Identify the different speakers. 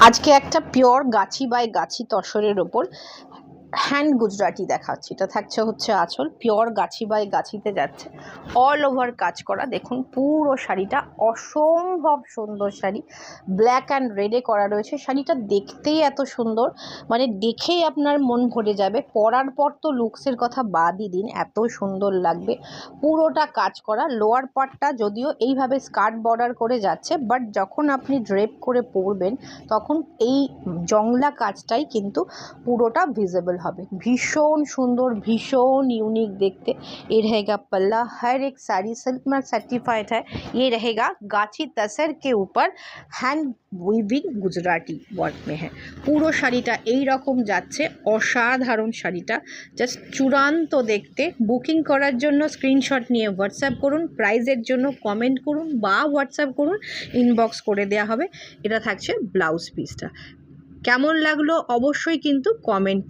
Speaker 1: আজকে একটা pure Gachhi by গাছি তসরের ওপর হ্যান্ড গুজরাটি দেখাচ্ছি। এটা থাকছে হচ্ছে আঁচল, পিওর গাছি বাই গাছিতে যাচ্ছে, অল ওভার কাজ করা। দেখুন পুরো শাড়িটা অসম্ভব সুন্দর শাড়ি, ব্ল্যাক অ্যান্ড রেডে করা রয়েছে। শাড়িটা দেখতেই এত সুন্দর, মানে দেখেই আপনার মন ভরে যাবে। পরার পর তো লুকসের কথা বাদই দিন, এত সুন্দর লাগবে। পুরোটা কাজ করা, লোয়ার পার্টটা যদিও এইভাবে স্কার্ট বর্ডার করে যাচ্ছে, বাট যখন আপনি ড্রেপ করে পরবেন তখন এই জংলা কাজটাই কিন্তু পুরোটা ভিজিবল হবে। ভীষণ সুন্দর, ভীষণ यूनिक देखते। ये रहेगा पल्ला, हर एक साड़ी सिल्क मार्क सर्टिफाइड है। ये रहेगा गाची तसर के ऊपर हैंड উইভিং গুজরাটি ওয়ার্ক में है। পুরো শাড়িটা এই রকম যাচ্ছে, অসাধারণ শাড়িটা, জাস্ট চূড়ান্ত দেখতে। বুকিং করার জন্য স্ক্রিনশট নিয়ে হোয়াটসঅ্যাপ করুন, প্রাইজের জন্য কমেন্ট করুন বা হোয়াটসঅ্যাপ করুন, ইনবক্স করে দেওয়া হবে। এটা থাকছে ব্লাউজ পিসটা। কেমন লাগলো অবশ্যই কিন্তু কমেন্ট